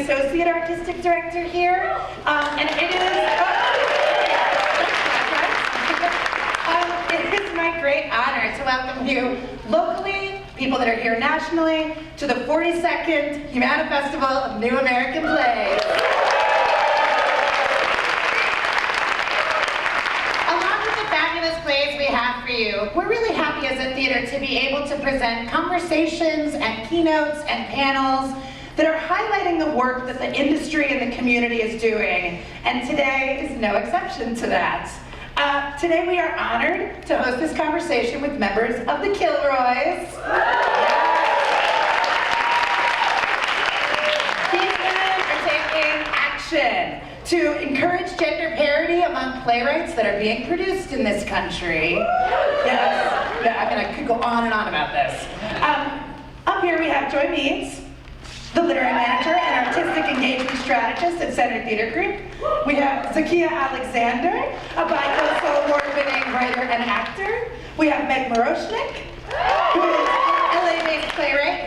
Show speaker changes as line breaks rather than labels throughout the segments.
Associate Artistic Director here, and it is my great honor to welcome you locally, people that are here nationally, to the 42nd Humana Festival of New American Plays. Along with the fabulous plays we have for you, we're really happy as a theater to be able to present conversations and keynotes and panels that are highlighting the work that the industry and the community is doing, and today is no exception to that. Today we are honored to host this conversation with members of the Kilroys. These women are taking action to encourage gender parity among playwrights that are being produced in this country. Yes, I could go on and on about this. Up here we have Joy Meads, the literary manager and artistic engagement strategist at Center Theater Group. We have Zakiyyah Alexander, a BICOSO award-winning writer and actor. We have Meg Miroshnik, who is an LA-based playwright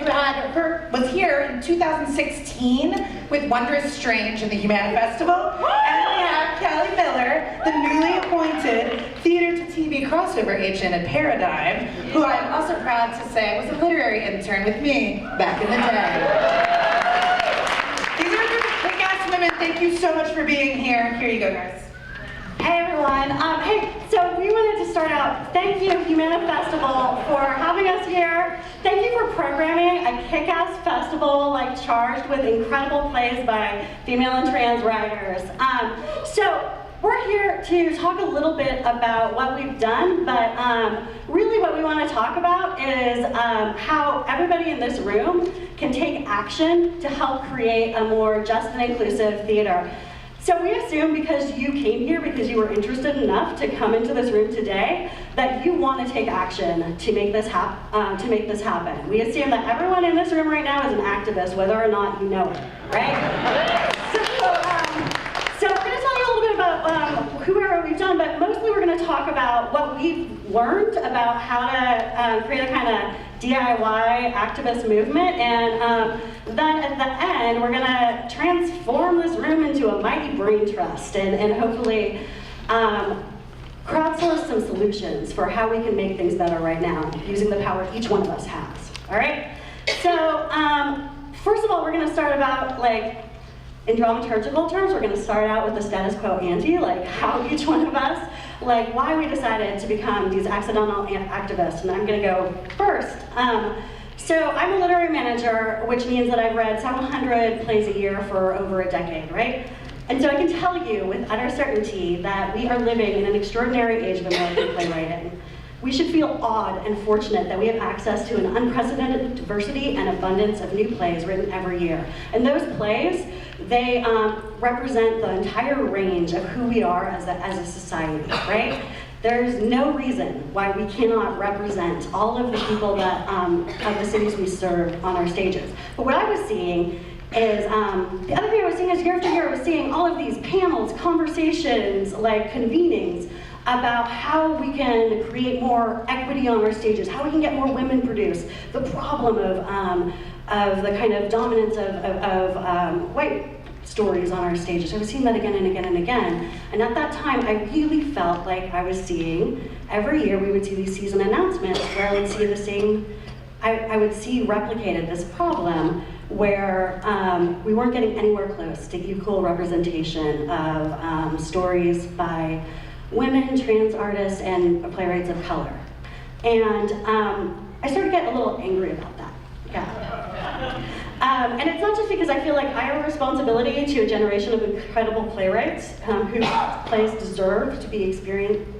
who was here in 2016 with Wondrous Strange in the Humana Festival. And we have Kelly Miller, the newly appointed theater-to-TV crossover agent at Paradigm, who I'm also proud to say was a literary intern with me back in the day. These are kick-ass women. Thank you so much for being here. Here you go, guys.
Hey everyone. Hey, so we wanted to start out, thank you Humana Festival for having us here. Thank you for programming a kick-ass festival charged with incredible plays by female and trans writers. So we're here to talk a little bit about what we've done, but really what we want to talk about is how everybody in this room can take action to help create a more just and inclusive theater. So we assume because you came here, because you were interested enough to come into this room today, that you want to take action to make this happen. We assume that everyone in this room right now is an activist, whether or not you know it, right? So we're going to tell you a little bit about who we are, what we've done, but mostly we're going to talk about what we've learned about how to create a kind of DIY activist movement, and then at the end we're going to transform this room into a mighty brain trust and hopefully crowdsource some solutions for how we can make things better right now using the power each one of us has. All right? So first of all, we're going to start about in dramaturgical terms, we're going to start out with the status quo ante, how each one of us, why we decided to become these accidental activists. And I'm going to go first. So I'm a literary manager, which means that I've read several hundred plays a year for over a decade, right? And so I can tell you with utter certainty that we are living in an extraordinary age of American playwriting. We should feel awed and fortunate that we have access to an unprecedented diversity and abundance of new plays written every year. And those plays, they represent the entire range of who we are as a society, right? There's no reason why we cannot represent all of the people that, of the cities we serve on our stages. But what I was seeing is, the other thing I was seeing is year after year, I was seeing all of these panels, conversations, convenings, about how we can create more equity on our stages, how we can get more women produced, the problem of the kind of dominance of white stories on our stages. I was seeing that again and again and again. And at that time, I really felt like I was seeing, every year we would see these season announcements where I would see the same, I would see replicated this problem where we weren't getting anywhere close to equal representation of stories by women, trans artists, and playwrights of color. And I started getting a little angry about that. Yeah. And it's not just because I feel like I have a responsibility to a generation of incredible playwrights whose plays deserve to be experienced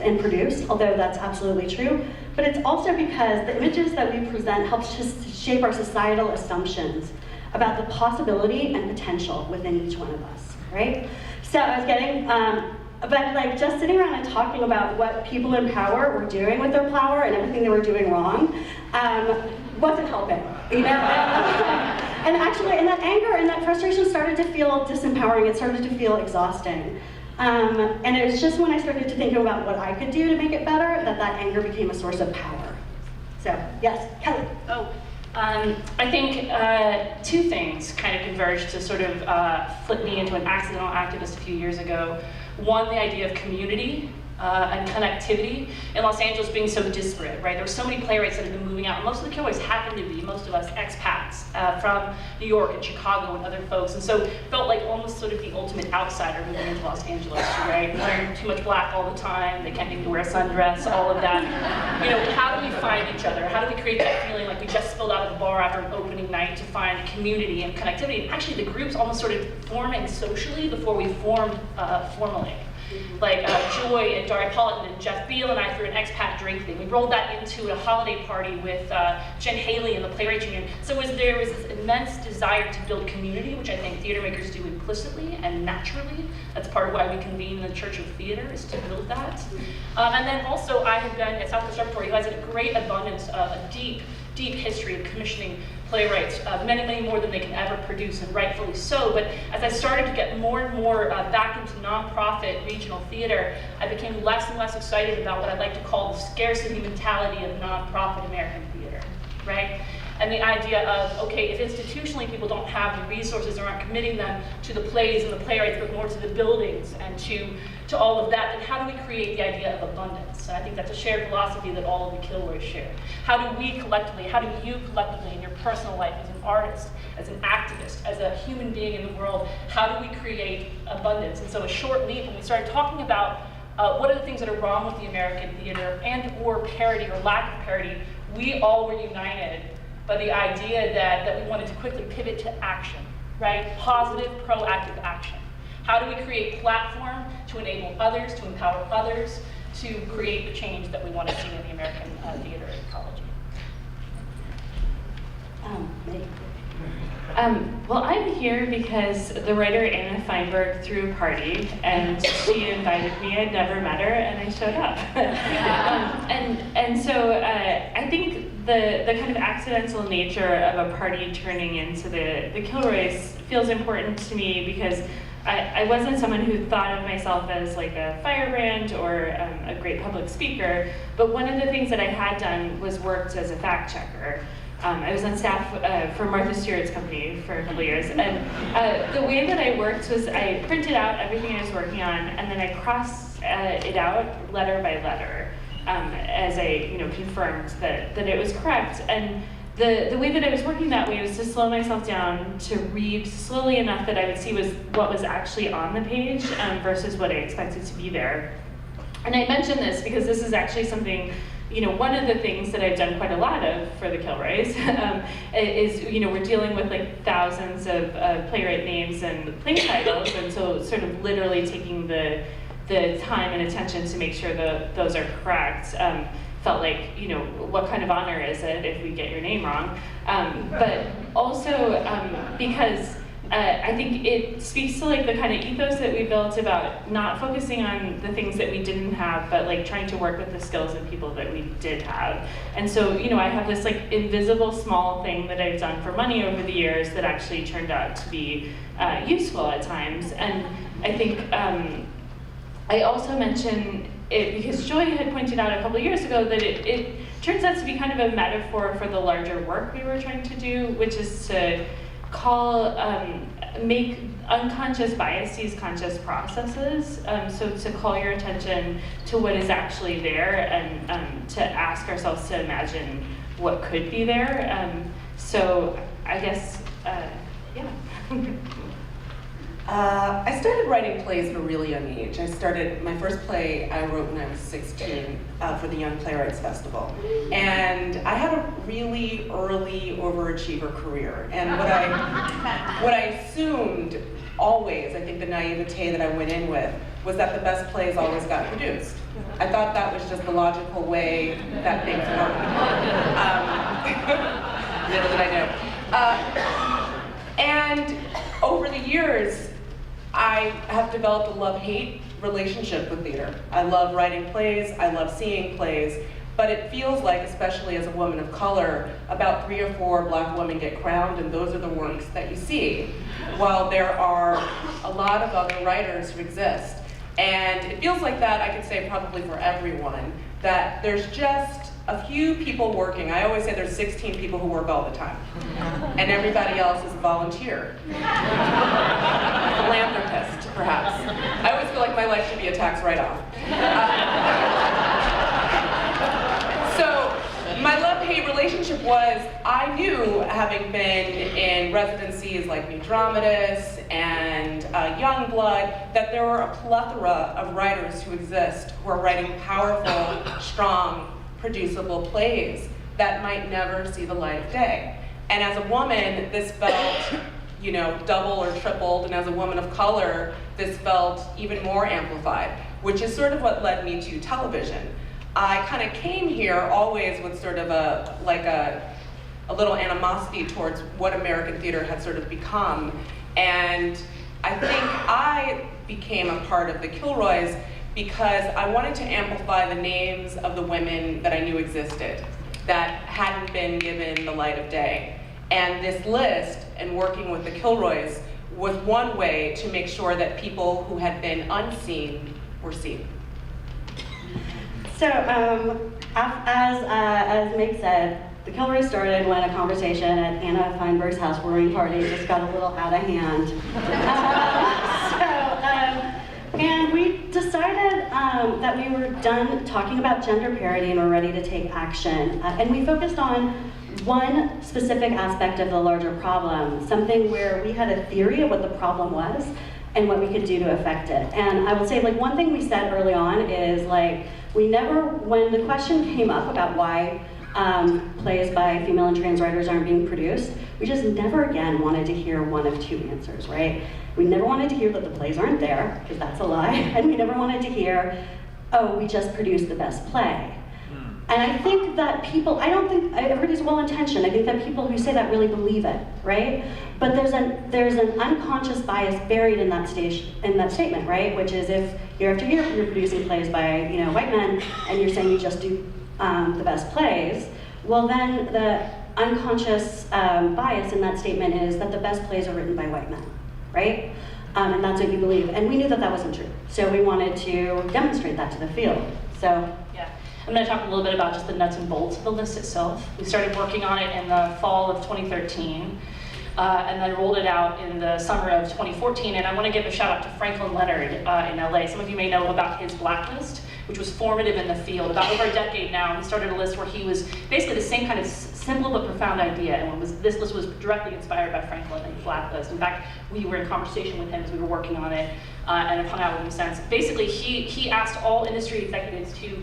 and produced, although that's absolutely true, but it's also because the images that we present helps to shape our societal assumptions about the possibility and potential within each one of us, right? So I was getting, but just sitting around and talking about what people in power were doing with their power and everything they were doing wrong, wasn't helping, you know? And actually, and that anger and that frustration started to feel disempowering. It started to feel exhausting. And it was just when I started to think about what I could do to make it better that that anger became a source of power. So, yes, Kelly.
Oh, I think two things kind of converged to sort of flip me into an accidental activist a few years ago. One, the idea of community and connectivity in Los Angeles being so disparate, right? There were so many playwrights that have been moving out, and most of the Kilroys happen to be, most of us, expats from New York and Chicago and other folks, and so felt like almost sort of the ultimate outsider moving into Los Angeles, right? Wearing too much black all the time, they can't even wear a sundress, all of that. You know, how do we find each other? How do we create that feeling like we just spilled out of the bar after an opening night to find community and connectivity? And actually the groups almost sort of forming socially before we formed formally. Like Joy and Dari Pollitt and Jeff Beal and I threw an expat drink thing. We rolled that into a holiday party with Jen Haley and the Playwrights Union. So there was this immense desire to build community, which I think theater makers do implicitly and naturally. That's part of why we convene in the Church of Theater, is to build that. And then also I have been at Southwest Repertory, who has a great abundance, a deep history of commissioning playwrights, many, many more than they can ever produce, and rightfully so. But as I started to get more and more back into nonprofit regional theater, I became less and less excited about what I'd like to call the scarcity mentality of nonprofit American theater, right? And the idea of, okay, if institutionally people don't have the resources or aren't committing them to the plays and the playwrights, but more to the buildings and to all of that, then how do we create the idea of abundance? And I think that's a shared philosophy that all of the Kilroys share. How do we collectively, how do you collectively in your personal life as an artist, as an activist, as a human being in the world, how do we create abundance? And so a short leap, when we started talking about what are the things that are wrong with the American theater and or parity or lack of parity, we all were united by the idea that we wanted to quickly pivot to action, right? Positive, proactive action. How do we create platform to enable others, to empower others, to create the change that we want to see in the American theater ecology?
Well, I'm here because the writer Anna Feinberg threw a party, and she invited me. I'd never met her, and I showed up. So I think the kind of accidental nature of a party turning into the Kilroys feels important to me because I wasn't someone who thought of myself as like a firebrand or a great public speaker, but one of the things that I had done was worked as a fact checker. I was on staff for Martha Stewart's company for a couple of years, and the way that I worked was I printed out everything I was working on, and then I crossed it out letter by letter as I confirmed that it was correct. And the way that I was working that way was to slow myself down to read slowly enough that I would see what was actually on the page versus what I expected to be there. And I mention this because this is actually something, one of the things that I've done quite a lot of for the Kilroys is, we're dealing with like thousands of playwright names and play titles, and so sort of literally taking the time and attention to make sure that those are correct felt like, what kind of honor is it if we get your name wrong? But also because I think it speaks to like the kind of ethos that we built about not focusing on the things that we didn't have, but like trying to work with the skills and people that we did have. And so, I have this like invisible small thing that I've done for money over the years that actually turned out to be useful at times. And I think I also mention it because Joy had pointed out a couple of years ago that it turns out to be kind of a metaphor for the larger work we were trying to do, which is to make unconscious biases conscious processes. So to call your attention to what is actually there and to ask ourselves to imagine what could be there. So I guess, yeah.
I started writing plays at a really young age. My first play I wrote when I was 16 for the Young Playwrights Festival. And I had a really early overachiever career. And what I assumed always, I think the naivete that I went in with, was that the best plays always got produced. I thought that was just the logical way that things work. Little did I know. And over the years, I have developed a love-hate relationship with theater. I love writing plays, I love seeing plays, but it feels like, especially as a woman of color, about 3 or 4 black women get crowned and those are the works that you see, while there are a lot of other writers who exist. And it feels like that, I could say probably for everyone, that there's just a few people working. I always say there's 16 people who work all the time, and everybody else is a volunteer. Philanthropist, perhaps. I always feel like my life should be a tax write-off. So my love-hate relationship was, I knew, having been in residencies like New Dramatists and Youngblood, that there were a plethora of writers who exist who are writing powerful, strong, producible plays that might never see the light of day. And as a woman, this felt, you know, double or tripled, and as a woman of color, this felt even more amplified, which is sort of what led me to television. I kind of came here always with sort of a little animosity towards what American theater had sort of become. And I think I became a part of the Kilroys because I wanted to amplify the names of the women that I knew existed, that hadn't been given the light of day. And this list, and working with the Kilroys, was one way to make sure that people who had been unseen were seen.
So, as Meg said, the Kilroys started when a conversation at Anna Feinberg's house brewing party just got a little out of hand. And we decided that we were done talking about gender parity and were ready to take action. And we focused on one specific aspect of the larger problem, something where we had a theory of what the problem was and what we could do to affect it. And I will say, like, one thing we said early on is, like, we never, when the question came up about why plays by female and trans writers aren't being produced, we just never again wanted to hear one of two answers, right? We never wanted to hear that the plays aren't there, because that's a lie, and we never wanted to hear, oh, we just produced the best play. And I think that people, I don't think, everybody's well-intentioned, I think that people who say that really believe it, right? But there's an unconscious bias buried in that statement, right? Which is, if year after year you're producing plays by, you know, white men, and you're saying you just do the best plays, well then the unconscious bias in that statement is that the best plays are written by white men, right? And that's what you believe. And we knew that that wasn't true. So we wanted to demonstrate that to the field. So.
Yeah. I'm going to talk a little bit about just the nuts and bolts of the list itself. We started working on it in the fall of 2013, and then rolled it out in the summer of 2014. And I want to give a shout out to Franklin Leonard in LA. Some of you may know about his Blacklist, which was formative in the field. About over a decade now, he started a list where he was basically the same kind of simple but profound idea. And this list was directly inspired by Franklin and Blacklist. In fact, we were in conversation with him as we were working on it, and have hung out with him since. Basically, he asked all industry executives to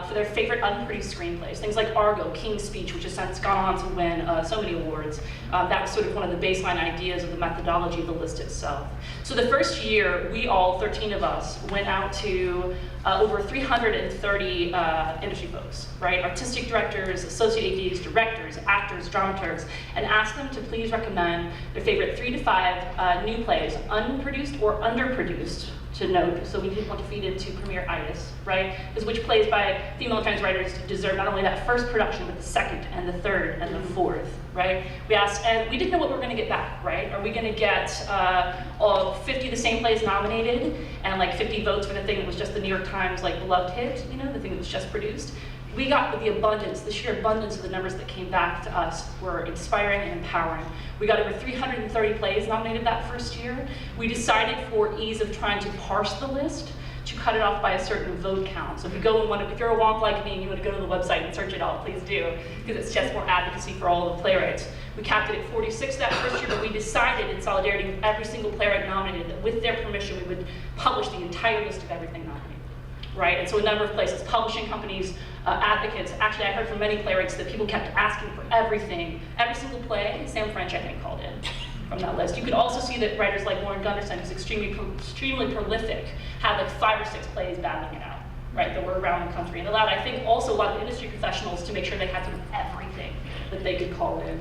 for their favorite unproduced screenplays. Things like Argo, King's Speech, which has since gone on to win so many awards. That was sort of one of the baseline ideas of the methodology of the list itself. So the first year, we all, 13 of us, went out to over 330 industry folks, right? Artistic directors, associate ADs, directors, actors, dramaturgs, and asked them to please recommend their favorite 3 to 5 new plays, unproduced or underproduced, to note, so we didn't want to feed into premiere-itis, right? Because which plays by female and trans writers deserve not only that first production, but the second and the third and the fourth, right? We asked, and we didn't know what we were going to get back, right? Are we going to get all 50 the same plays nominated and like 50 votes for the thing that was just the New York Times like beloved hit, you know, the thing that was just produced? We got the abundance, the sheer abundance of the numbers that came back to us were inspiring and empowering. We got over 330 plays nominated that first year. We decided, for ease of trying to parse the list, to cut it off by a certain vote count. So if you go and if you're a wonk like me and you want to go to the website and search it all, please do, because it's just more advocacy for all of the playwrights. We capped it at 46 that first year, but we decided in solidarity with every single playwright nominated that with their permission we would publish the entire list of everything nominated. Right, and so a number of places, publishing companies, advocates, actually I heard from many playwrights that people kept asking for everything, every single play. Sam French, I think, called in from that list. You could also see that writers like Lauren Gunderson, who's extremely prolific, had like 5 or 6 plays battling it out, right, that were around the country, and allowed, I think, also a lot of industry professionals to make sure they had sort of everything that they could call in.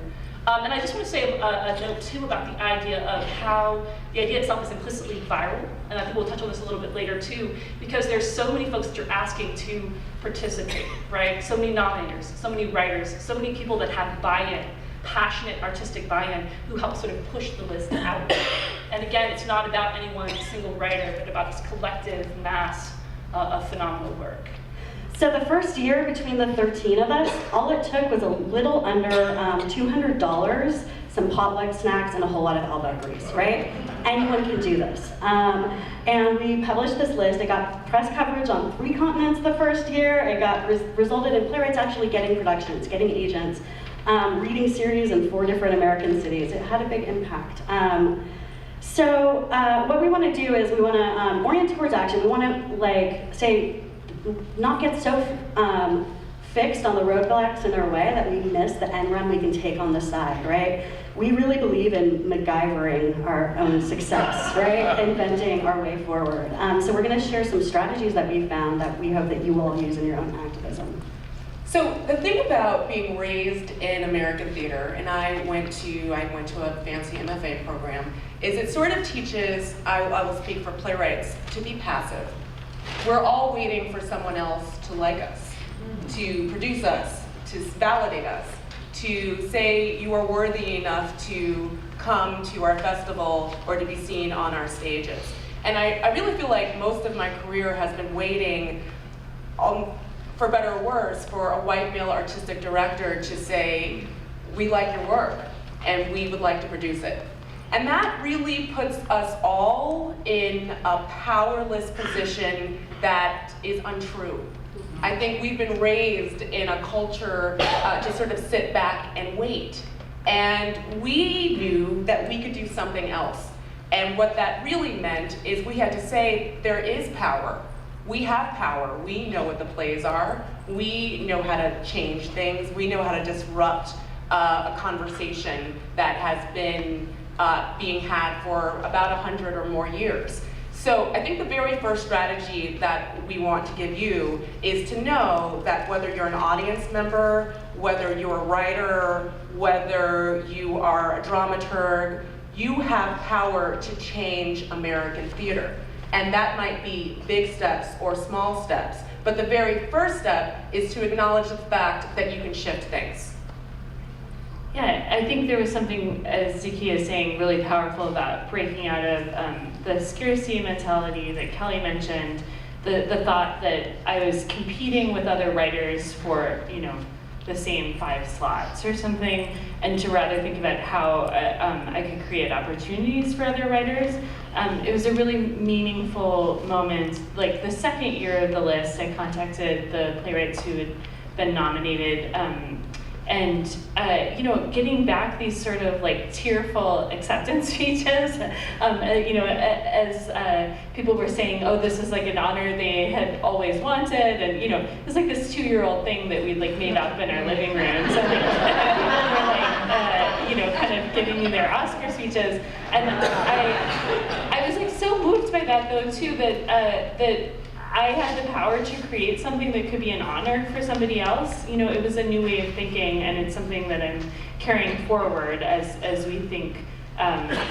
And I just want to say a note too about the idea of how the idea itself is implicitly viral, and I think we'll touch on this a little bit later too, because there's so many folks that you're asking to participate, right? So many nominators, so many writers, so many people that have buy-in, passionate artistic buy-in, who help sort of push the list out. And again, it's not about any one single writer, but about this collective mass of phenomenal work.
So the first year between the 13 of us, all it took was a little under $200, some potluck snacks, and a whole lot of elbow grease, right? Anyone can do this. And we published this list. It got press coverage on 3 continents the first year. It got resulted in playwrights actually getting productions, getting agents, reading series in 4 different American cities. It had a big impact. So what we want to do is we want to orient towards action. We want to, like, say, not get so fixed on the roadblocks in our way that we miss the end run we can take on the side, right? We really believe in MacGyvering our own success, right? Inventing our way forward. So we're going to share some strategies that we found that we hope that you will use in your own activism.
So the thing about being raised in American theater, and I went to a fancy MFA program, is it sort of teaches, I will speak for playwrights, to be passive. We're all waiting for someone else to like us, to produce us, to validate us, to say you are worthy enough to come to our festival or to be seen on our stages. And I really feel like most of my career has been waiting, for better or worse, for a white male artistic director to say, we like your work and we would like to produce it. And that really puts us all in a powerless position that is untrue. I think we've been raised in a culture to sort of sit back and wait. And we knew that we could do something else. And what that really meant is we had to say, there is power. We have power. We know what the plays are. We know how to change things. We know how to disrupt a conversation that has been being had for about 100 or more years. So I think the very first strategy that we want to give you is to know that whether you're an audience member, whether you're a writer, whether you are a dramaturg, you have power to change American theater. And that might be big steps or small steps. But the very first step is to acknowledge the fact that you can shift things.
Yeah, I think there was something, as Zakiyyah is saying, really powerful about breaking out of the scarcity mentality that Kelly mentioned, the thought that I was competing with other writers for, the same 5 slots or something, and to rather think about how I could create opportunities for other writers. It was a really meaningful moment. Like the second year of the list, I contacted the playwrights who had been nominated, and getting back these sort of like tearful acceptance speeches, as people were saying, oh, this is like an honor they had always wanted, and it was like this 2-year-old thing that we'd like made up in our living room. So like, people were like, kind of giving me their Oscar speeches, and I was like so moved by that though too, that I had the power to create something that could be an honor for somebody else. It was a new way of thinking, and it's something that I'm carrying forward as we think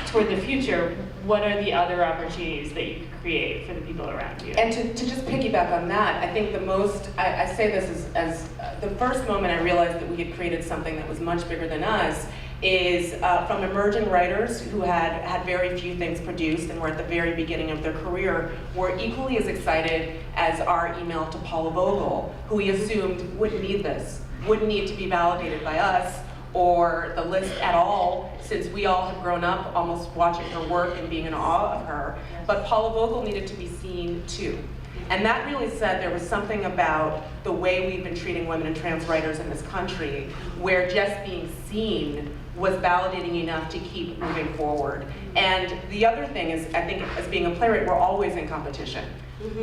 toward the future. What are the other opportunities that you could create for the people around you?
And to just piggyback on that, I think the most, I say this as the first moment I realized that we had created something that was much bigger than us is from emerging writers who had very few things produced and were at the very beginning of their career, were equally as excited as our email to Paula Vogel, who we assumed wouldn't need this, wouldn't need to be validated by us or the list at all, since we all have grown up almost watching her work and being in awe of her. But Paula Vogel needed to be seen too. And that really said there was something about the way we've been treating women and trans writers in this country, where just being seen was validating enough to keep moving forward. And the other thing is, I think as being a playwright, we're always in competition.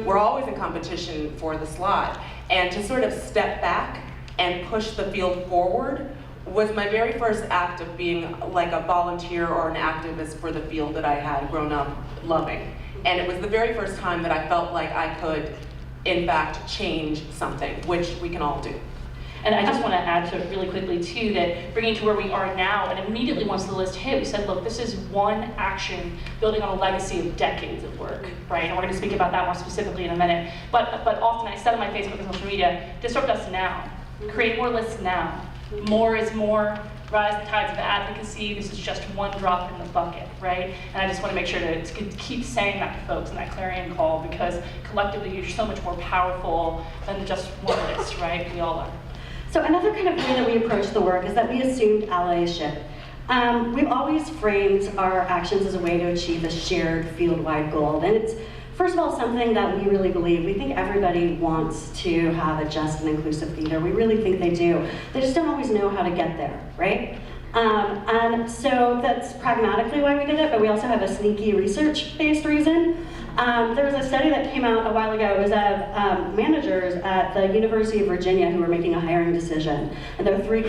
We're always in competition for the slot. And to sort of step back and push the field forward was my very first act of being like a volunteer or an activist for the field that I had grown up loving. And it was the very first time that I felt like I could, in fact, change something, which we can all do.
And I just want to add to it really quickly too, that bringing to where we are now, and immediately once the list hit, we said, look, this is one action building on a legacy of decades of work, right? And we're going to speak about that more specifically in a minute. But often I said on my Facebook and social media, disrupt us now. Create more lists now. More is more. rise the tides of advocacy. This is just one drop in the bucket, right? And I just want to make sure to keep saying that to folks in that clarion call, because collectively you're so much more powerful than just one list, right? We all are.
So another kind of way that we approach the work is that we assumed allyship. We've always framed our actions as a way to achieve a shared field-wide goal, and it's, first of all, something that we really believe. We think everybody wants to have a just and inclusive theater. We really think they do. They just don't always know how to get there, right? And so that's pragmatically why we did it, but we also have a sneaky research-based reason. There was a study that came out a while ago. It was of managers at the University of Virginia who were making a hiring decision. And there were three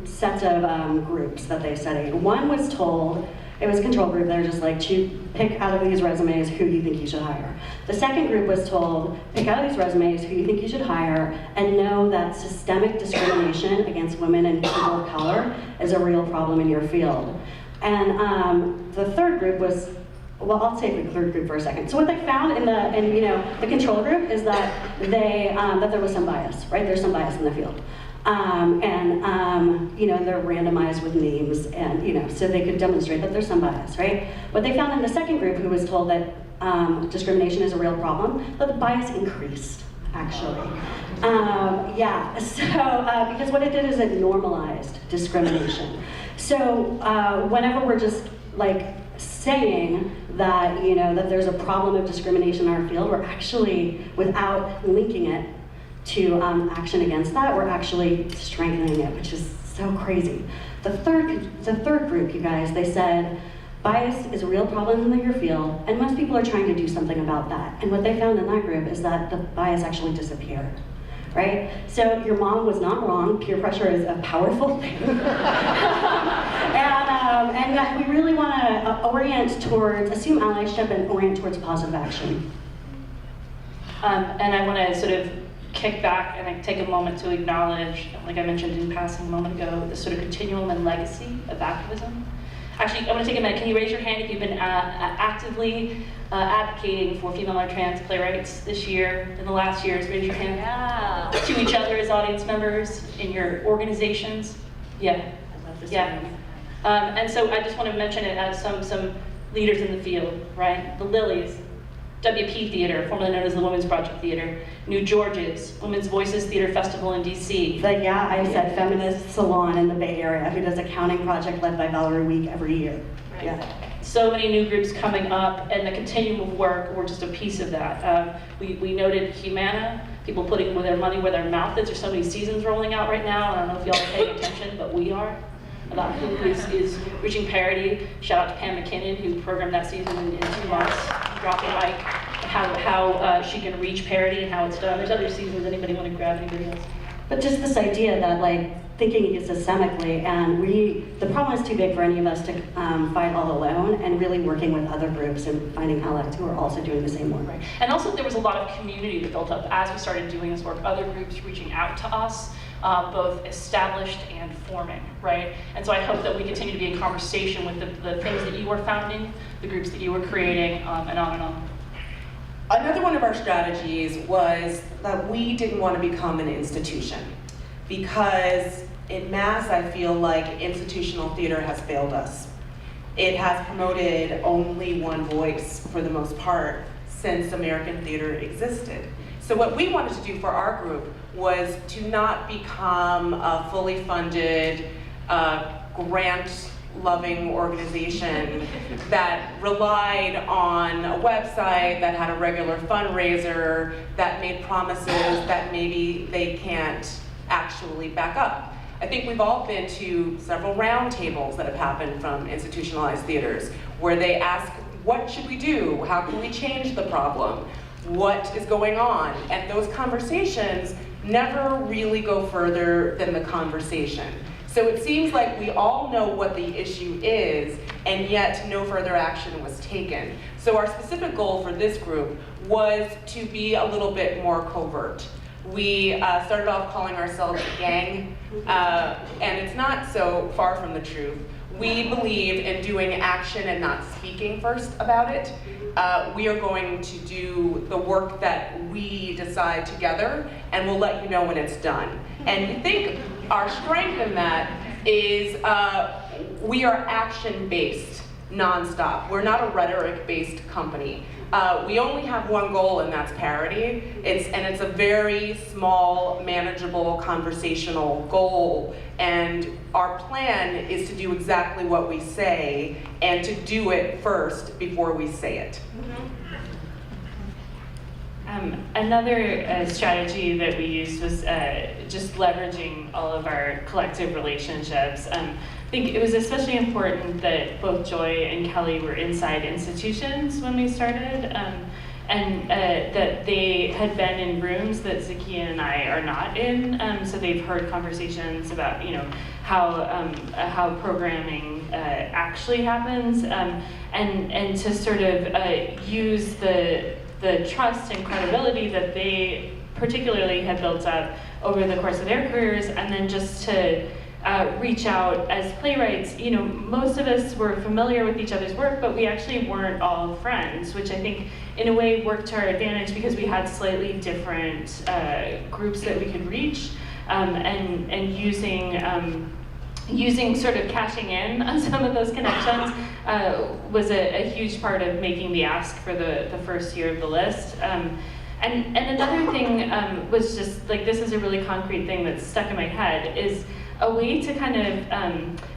sets of groups that they studied. One was told, it was a control group, they were just like, pick out of these resumes who you think you should hire. The second group was told, pick out of these resumes who you think you should hire, and know that systemic discrimination against women and people of color is a real problem in your field. And the third group was, well, I'll take the third group for a second. So what they found in the control group is that that there was some bias, right? There's some bias in the field. They're randomized with names, and so they could demonstrate that there's some bias, right? What they found in the second group, who was told that discrimination is a real problem, that the bias increased, actually. Because what it did is it normalized discrimination. So whenever we're just saying that that there's a problem of discrimination in our field, we're actually, without linking it to action against that, we're actually strengthening it, which is so crazy. The third group, you guys, they said, bias is a real problem in your field, and most people are trying to do something about that. And what they found in that group is that the bias actually disappeared, right? So your mom was not wrong. Peer pressure is a powerful thing. and we really want to assume allyship and orient towards positive action.
And I want to sort of kick back and take a moment to acknowledge, like I mentioned in passing a moment ago, the sort of continuum and legacy of activism. Actually, I want to take a minute. Can you raise your hand if you've been actively advocating for female or trans playwrights this year, in the last years? Raise your hand.
Yeah.
To each other as audience members in your organizations. Yeah.
I love this.
Yeah. And so I just want to mention it as some leaders in the field, right? The Lilies, WP Theater, formerly known as the Women's Project Theater, New George's, Women's Voices Theater Festival in DC.
The I Said Feminist Salon in the Bay Area, who does a counting project led by Valerie Week every year.
Right.
Yeah.
So many new groups coming up, and the continuum of work, we're just a piece of that. We noted Humana, people putting their money where their mouth is. There's so many seasons rolling out right now. I don't know if y'all are paying attention, but we are. About who is reaching parity. Shout out to Pam McKinnon, who programmed that season in 2 months, dropping like how she can reach parity and how it's done. There's other seasons. Anybody want to grab anybody else?
But just this idea that thinking systemically, and the problem is too big for any of us to fight all alone, and really working with other groups and finding allies who are also doing the same work.
Right. And also there was a lot of community that built up as we started doing this work, other groups reaching out to us, both established and forming, right? And so I hope that we continue to be in conversation with the things that you were founding, the groups that you were creating, and on and on.
Another one of our strategies was that we didn't want to become an institution, because en masse, I feel like institutional theater has failed us. It has promoted only one voice for the most part since American theater existed. So what we wanted to do for our group was to not become a fully funded, grant-loving organization that relied on a website, that had a regular fundraiser, that made promises that maybe they can't actually back up. I think we've all been to several roundtables that have happened from institutionalized theaters, where they ask, what should we do? How can we change the problem? What is going on? And those conversations never really go further than the conversation. So it seems like we all know what the issue is, and yet no further action was taken. So our specific goal for this group was to be a little bit more covert. We started off calling ourselves a gang, and it's not so far from the truth. We believe in doing action and not speaking first about it. We are going to do the work that we decide together, and we'll let you know when it's done. And we think our strength in that is we are action-based, nonstop. We're not a rhetoric-based company. We only have one goal, and that's parity. It's a very small, manageable, conversational goal. And our plan is to do exactly what we say, and to do it first before we say it.
Another strategy that we used was just leveraging all of our collective relationships. I think it was especially important that both Joy and Kelly were inside institutions when we started, and that they had been in rooms that Zakiyyah and I are not in, so they've heard conversations about, how programming actually happens, and to sort of use the trust and credibility that they particularly had built up over the course of their careers, and then just to reach out as playwrights. Most of us were familiar with each other's work, but we actually weren't all friends, which I think in a way worked to our advantage because we had slightly different groups that we could reach, and using sort of cashing in on some of those connections was a huge part of making the ask for the first year of the list. And another thing was just, like, this is a really concrete thing that's stuck in my head, is a way to kind of,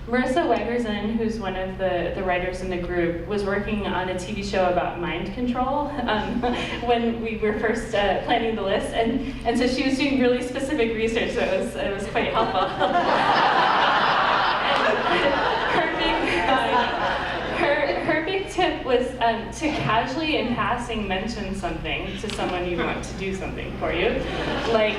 Marissa Wegerson, who's one of the writers in the group, was working on a TV show about mind control when we were first planning the list, and so she was doing really specific research, so it was quite helpful. Her big tip was to casually in passing mention something to someone you want to do something for you. Like,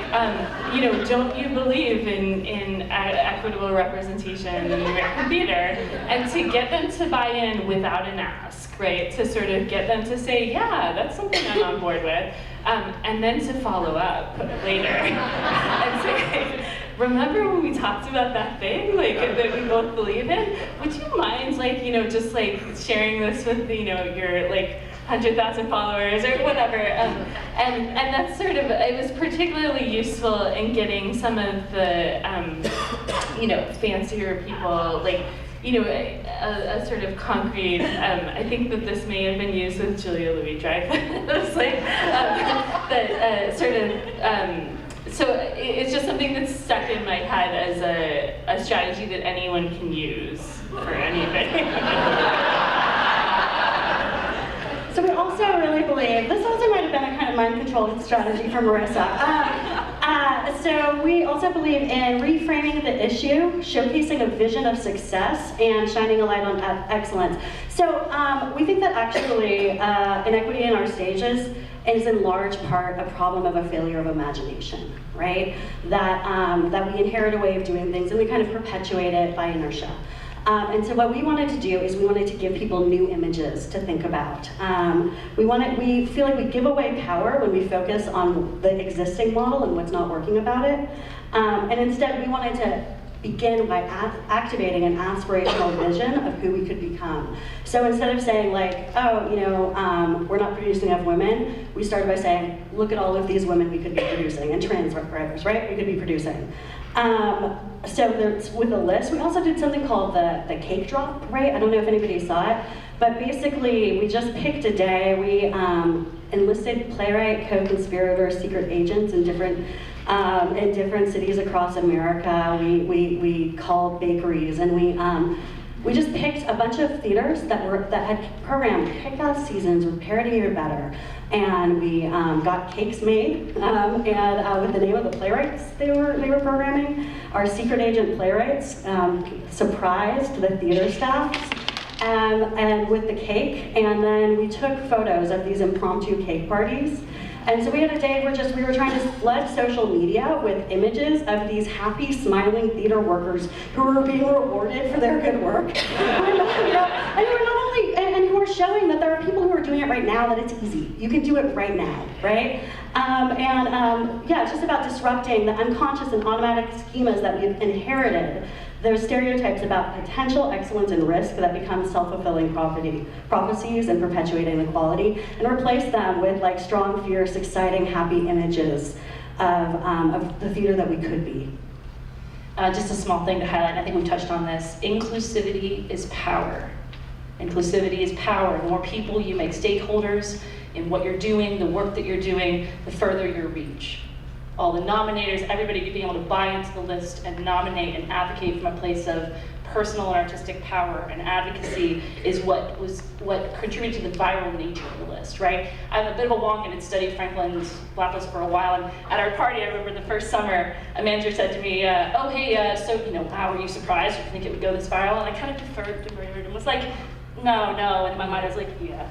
don't you believe in equitable representation in the American theater? And to get them to buy in without an ask, right? To sort of get them to say, yeah, that's something I'm on board with. And then to follow up later and say, remember when we talked about that thing, like, that we both believe in? Would you mind, just sharing this with, your 100,000 followers or whatever? And that's sort of, it was particularly useful in getting some of the, fancier people, a sort of concrete, I think that this may have been used with Julia Louis-Dreyfus, so it's just something that's stuck in my head as a strategy that anyone can use for anything.
So we also really believe, this also might have been a kind of mind control strategy for Marissa. So we also believe in reframing the issue, showcasing a vision of success, and shining a light on excellence. So we think that actually inequity in our stages is in large part a problem of a failure of imagination, right? That we inherit a way of doing things and we kind of perpetuate it by inertia. And so what we wanted to do is we wanted to give people new images to think about. We feel like we give away power when we focus on the existing model and what's not working about it. And instead we wanted to begin by activating an aspirational vision of who we could become. So instead of saying we're not producing enough women, we started by saying, look at all of these women we could be producing, and trans writers, right? We could be producing. So with the list, we also did something called the cake drop, right? I don't know if anybody saw it, but basically we just picked a day. We enlisted playwright, co-conspirators, secret agents in different cities across America. We called bakeries, and we just picked a bunch of theaters that had programmed kick-ass seasons with parity or better, and we got cakes made, and with the name of the playwrights they were programming. Our secret agent playwrights surprised the theater staff, and with the cake, and then we took photos of these impromptu cake parties. And so we had a day where we were trying to flood social media with images of these happy, smiling theater workers who were being rewarded for their good work. And who are showing that there are people who are doing it right now, that it's easy. You can do it right now, right? It's just about disrupting the unconscious and automatic schemas that we've inherited. There's stereotypes about potential excellence and risk that become self-fulfilling prophecies and perpetuate inequality, and replace them with strong, fierce, exciting, happy images of the theater that we could be.
Just a small thing to highlight, I think we touched on this. Inclusivity is power. Inclusivity is power. The more people you make stakeholders in what you're doing, the work that you're doing, the further your reach. All the nominators, everybody being able to buy into the list and nominate and advocate from a place of personal and artistic power and advocacy is what contributed to the viral nature of the list, right? I'm a bit of a wonk and had studied Franklin's Blacklist for a while, and at our party, I remember the first summer, a manager said to me, oh hey, so wow, were you surprised? Did you think it would go this viral? And I kind of deferred and was like, no, and in my mind I was like, yeah.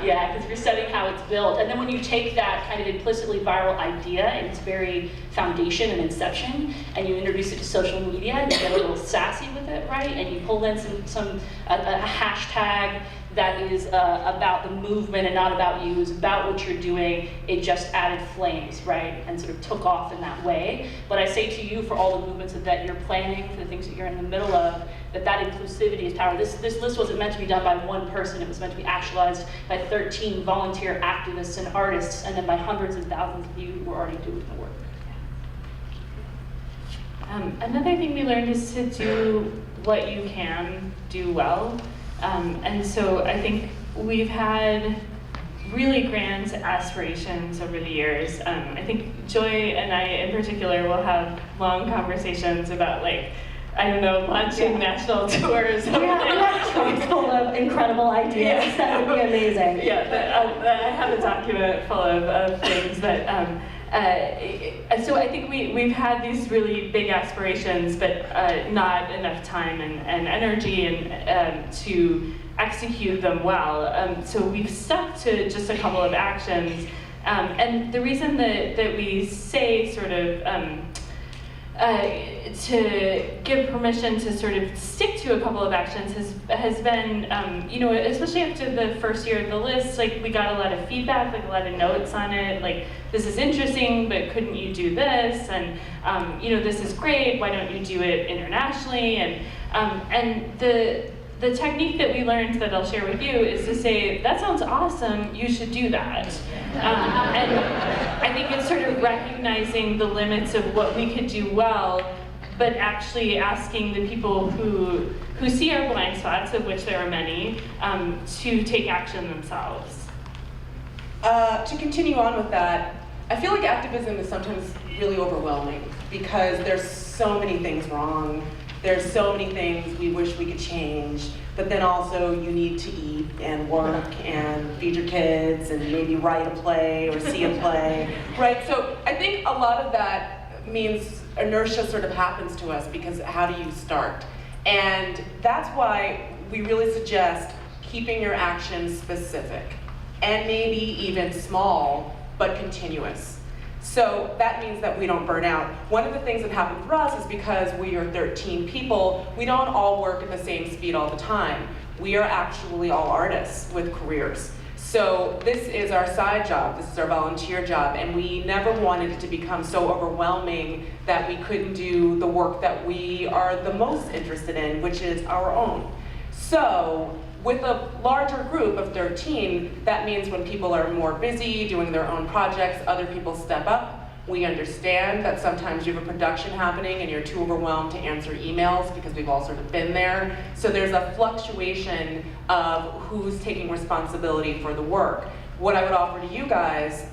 Yeah, because we're studying how it's built. And then when you take that kind of implicitly viral idea in its very foundation and inception, and you introduce it to social media, and you get a little sassy with it, right? And you pull in a hashtag that is about the movement and not about you, is about what you're doing, it just added flames, right? And sort of took off in that way. But I say to you, for all the movements that you're planning, for the things that you're in the middle of, that inclusivity is power. This list wasn't meant to be done by one person, it was meant to be actualized by 13 volunteer activists and artists, and then by hundreds and thousands of you who are already doing the work.
Another thing we learned is to do what you can do well. And so I think we've had really grand aspirations over the years. I think Joy and I in particular will have long conversations about launching national tours.
We have trunks full of incredible ideas. That would be amazing.
Yeah, I have a document full of things that. So I think we've had these really big aspirations, but not enough time and energy and to execute them well. So we've stuck to just a couple of actions. And the reason that we say sort of to give permission to sort of stick to a couple of actions has been, especially after the first year of the list, we got a lot of feedback, a lot of notes on it, this is interesting, but couldn't you do this? And this is great, why don't you do it internationally? And the technique that we learned that I'll share with you is to say, that sounds awesome, you should do that. And I think it's sort of recognizing the limits of what we could do well, but actually asking the people who see our blind spots, of which there are many, to take action themselves.
To continue on with that, I feel like activism is sometimes really overwhelming because there's so many things wrong. There's so many things we wish we could change, but then also you need to eat and work and feed your kids and maybe write a play or see a play, right? So I think a lot of that means inertia sort of happens to us because how do you start? And that's why we really suggest keeping your actions specific and maybe even small, but continuous. So that means that we don't burn out. One of the things that happened for us is because we are 13 people, we don't all work at the same speed all the time. We are actually all artists with careers. So this is our side job, this is our volunteer job, and we never wanted it to become so overwhelming that we couldn't do the work that we are the most interested in, which is our own. So with a larger group of 13, that means when people are more busy doing their own projects, other people step up. We understand that sometimes you have a production happening and you're too overwhelmed to answer emails because we've all sort of been there. So there's a fluctuation of who's taking responsibility for the work. What I would offer to you guys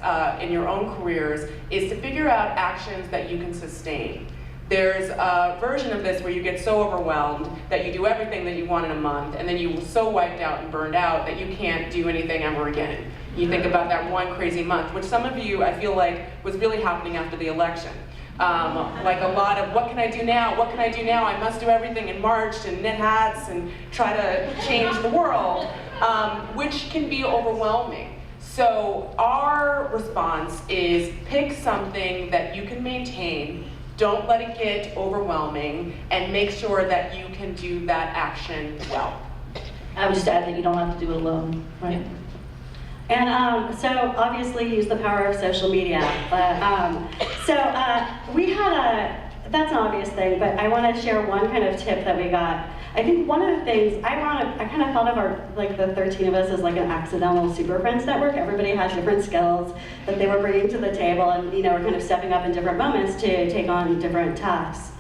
in your own careers is to figure out actions that you can sustain. There's a version of this where you get so overwhelmed that you do everything that you want in a month, and then you're so wiped out and burned out that you can't do anything ever again. You think about that one crazy month, which some of you, I feel like, was really happening after the election. Like a lot of, what can I do now? What can I do now? I must do everything in March and knit hats and try to change the world, which can be overwhelming. So our response is pick something that you can maintain. Don't let it get overwhelming, and make sure that you can do that action well.
I would just add that you don't have to do it alone, right?
And so obviously use the power of social media. But we had that's an obvious thing, but I want to share one kind of tip that we got. I think one of the things, I kind of thought of the 13 of us as like an accidental super friends network. Everybody has different skills that they were bringing to the table, and we're kind of stepping up in different moments to take on different tasks.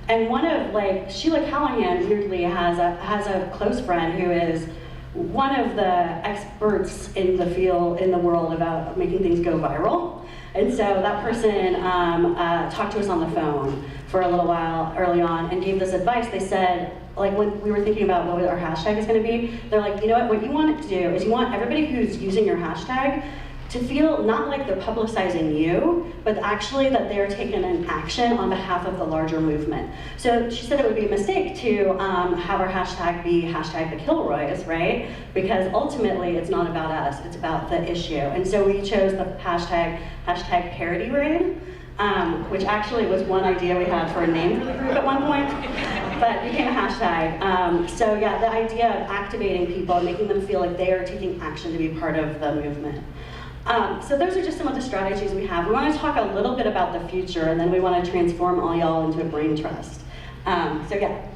And one of, Sheila Callahan weirdly has a close friend who is one of the experts in the field, in the world, about making things go viral. And so that person talked to us on the phone for a little while early on and gave this advice. They said, when we were thinking about what our hashtag is going to be, they're like, you know what you want to do is you want everybody who's using your hashtag to feel not like they're publicizing you, but actually that they're taking an action on behalf of the larger movement. So she said it would be a mistake to have our hashtag be hashtag the Kilroys, right? Because ultimately it's not about us, it's about the issue. And so we chose the hashtag parity raid, which actually was one idea we had for a name for the group at one point, but it became a hashtag. So yeah, the idea of activating people and making them feel like they are taking action to be part of the movement. So those are just some of the strategies we have. We want to talk a little bit about the future, and then we want to transform all y'all into a brain trust. So yeah.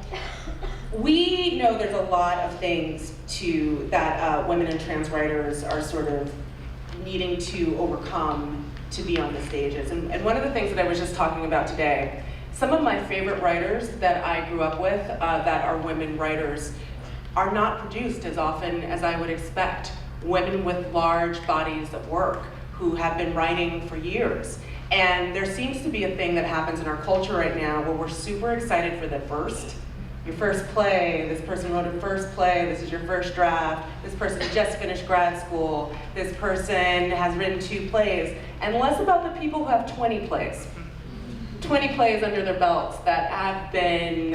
We know there's a lot of things that women and trans writers are sort of needing to overcome to be on the stages. And one of the things that I was just talking about today, some of my favorite writers that I grew up with that are women writers are not produced as often as I would expect. Women with large bodies of work who have been writing for years. And there seems to be a thing that happens in our culture right now where we're super excited for your first play, this person wrote a first play, this is your first draft, this person just finished grad school, this person has written 2 plays, and less about the people who have 20 plays. 20 plays under their belts that have been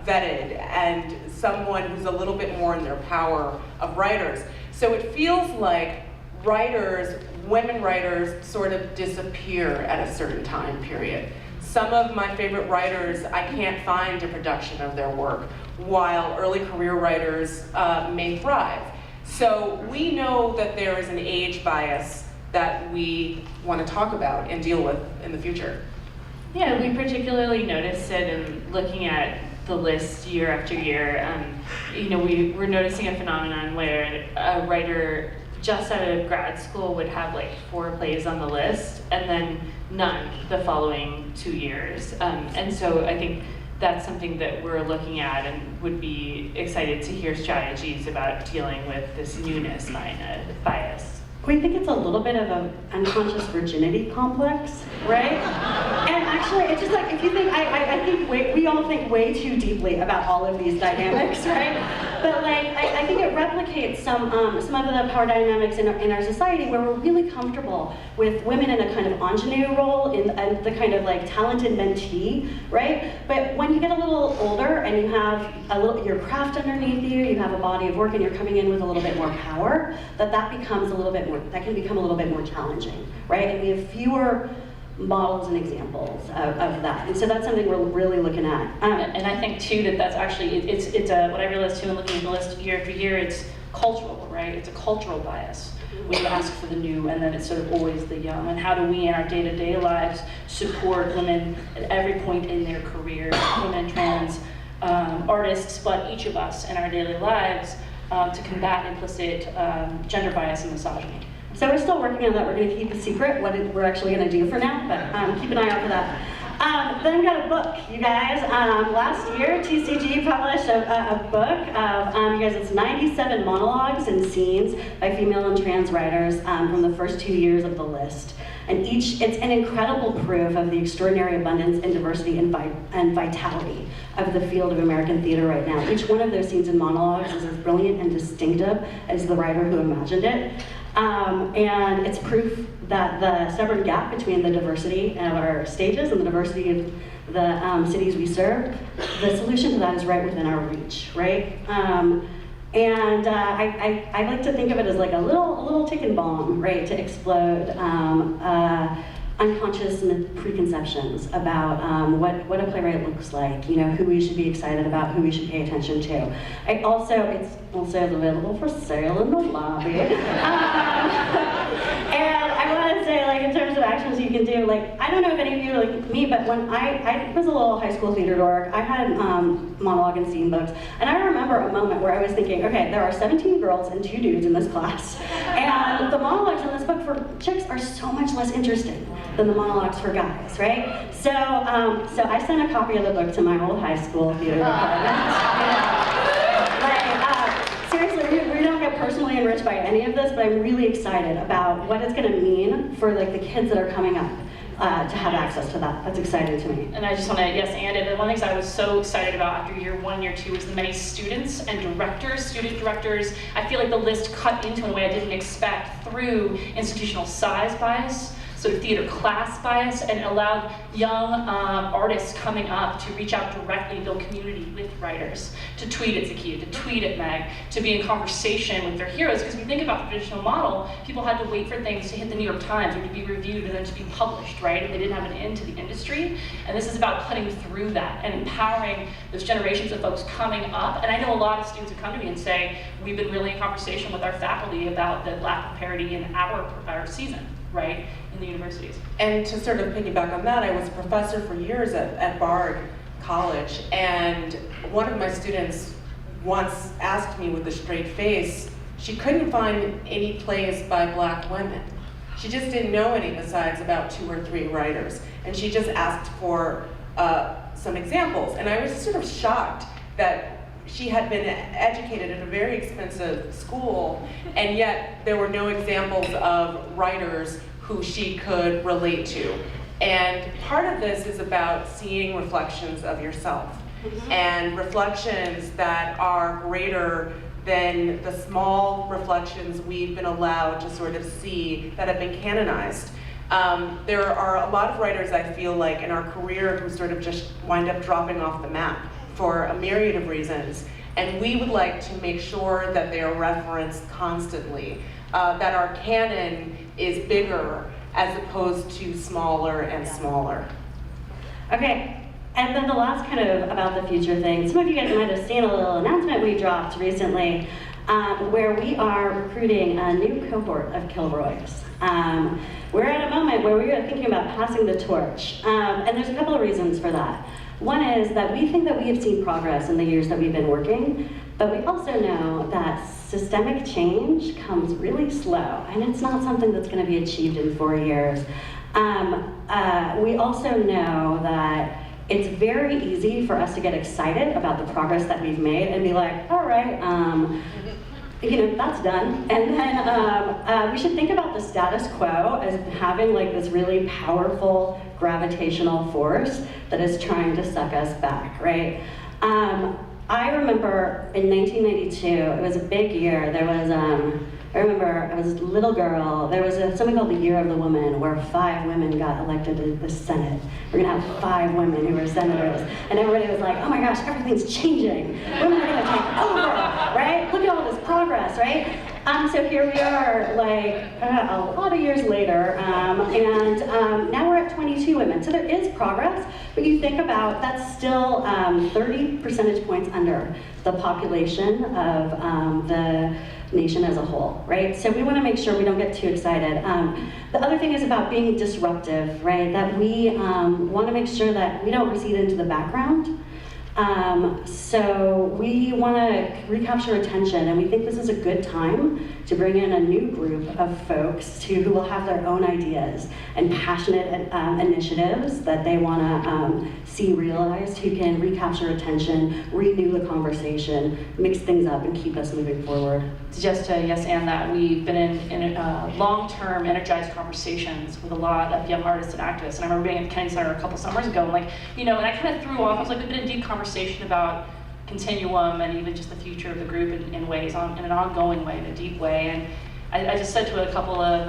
vetted, and someone who's a little bit more in their power of writers. So it feels like women writers sort of disappear at a certain time period. Some of my favorite writers, I can't find a production of their work, while early career writers may thrive. So we know that there is an age bias that we want to talk about and deal with in the future.
Yeah, we particularly noticed it in looking at the list year after year. We're noticing a phenomenon where a writer just out of grad school would have 4 plays on the list and then none the following 2 years. And so I think that's something that we're looking at and would be excited to hear strategies about dealing with this newness bias.
We think it's a little bit of an unconscious virginity complex, right? And actually, it's just if you think, I think we all think way too deeply about all of these dynamics, right? But I think it replicates some of the power dynamics in our society where we're really comfortable with women in a kind of ingenue role, and the kind of talented mentee, right? But when you get a little older and you have your craft underneath you, you have a body of work, and you're coming in with a little bit more power, that becomes that can become a little bit more challenging, right? And we have fewer models and examples of that. And so that's something we're really looking at.
And I think too that's actually, it's what I realized too in looking at the list year after year, it's cultural, right? It's a cultural bias. We ask for the new, and then it's sort of always the young. And how do we in our day-to-day lives support women at every point in their career, women, trans, artists, but each of us in our daily lives to combat implicit gender bias and misogyny.
So we're still working on that. We're going to keep a secret what we're actually going to do for now, but keep an eye out for that. Then we got a book, you guys. Last year, TCG published a book of, you guys, it's 97 monologues and scenes by female and trans writers from the first 2 years of the list. And it's an incredible proof of the extraordinary abundance and diversity and vitality of the field of American theater right now. Each one of those scenes and monologues is as brilliant and distinctive as the writer who imagined it. And it's proof that the stubborn gap between the diversity of our stages and the diversity of the cities we serve, the solution to that is right within our reach, right? And I like to think of it as a little ticking bomb, right, to explode unconscious preconceptions about what a playwright looks like, who we should be excited about, who we should pay attention to. It's also available for sale in the lobby. And I want to say, like, in terms of actions you can do, like, I don't know if any of you are like me, but when I was a little high school theater dork, I had monologue and scene books, and I remember a moment where I was thinking, okay, there are 17 girls and 2 dudes in this class, and the monologues in this book for chicks are so much less interesting than the monologues for guys, right? So, so I sent a copy of the book to my old high school theater department. Seriously, we don't get personally enriched by any of this, but I'm really excited about what it's going to mean for like the kids that are coming up to have access to that. That's exciting to me.
And I just want to, yes, and one of the things I was so excited about after year 1, year 2 was the many students and directors, student directors. I feel like the list cut into in a way I didn't expect through institutional size bias, sort of theater class bias, and allowed young artists coming up to reach out directly, build community with writers, to tweet at Zakiyyah, to tweet at Meg, to be in conversation with their heroes. Because if you think about the traditional model, people had to wait for things to hit the New York Times or to be reviewed and then to be published, right? And they didn't have an end to the industry. And this is about cutting through that and empowering those generations of folks coming up. And I know a lot of students who come to me and say, we've been really in conversation with our faculty about the lack of parity in our season, right, in the universities.
And to sort of piggyback on that, I was a professor for years at Bard College, and one of my students once asked me with a straight face, she couldn't find any plays by Black women. She just didn't know any besides about 2 or 3 writers, and she just asked for some examples. And I was sort of shocked that she had been educated at a very expensive school, and yet there were no examples of writers who she could relate to. And part of this is about seeing reflections of yourself, and reflections that are greater than the small reflections we've been allowed to sort of see that have been canonized. There are a lot of writers, I feel like, in our career who sort of just wind up dropping off the map for a myriad of reasons. And we would like to make sure that they are referenced constantly, that our canon is bigger as opposed to smaller and smaller.
Okay, and then the last kind of about the future thing. Some of you guys might have seen a little announcement we dropped recently where we are recruiting a new cohort of Kilroys. We're at a moment where we are thinking about passing the torch, and there's a couple of reasons for that. One is that we think that we have seen progress in the years that we've been working, but we also know that systemic change comes really slow, and it's not something that's going to be achieved in 4 years. We also know that it's very easy for us to get excited about the progress that we've made and be like, all right, you know, that's done. And then we should think about the status quo as having like this really powerful gravitational force that is trying to suck us back, right? I remember in 1992, it was a big year. There was, I remember I was a little girl. There was something called the Year of the Woman, where 5 women got elected to the Senate. We're gonna have 5 women who were senators, and everybody was like, "Oh my gosh, everything's changing. Women are gonna take over, right? Look at all this progress, right?" So here we are, like a lot of years later, and now we're at 22 women. So there is progress, but you think about that's still 30 percentage points under the population of the nation as a whole, right? So we want to make sure we don't get too excited. The other thing is about being disruptive, right? That we want to make sure that we don't recede into the background. So we want to recapture attention, and we think this is a good time to bring in a new group of folks who will have their own ideas and passionate initiatives that they want to see realized, who can recapture attention, renew the conversation, mix things up, and keep us moving forward.
Just to yes and that, we've been in long-term energized conversations with a lot of young artists and activists. And I remember being at Kennedy Center a couple summers ago, and like, you know, and I kind of threw off, I was like, we've been in deep conversation about continuum and even just the future of the group in ways, in an ongoing way, in a deep way. And I just said to a couple of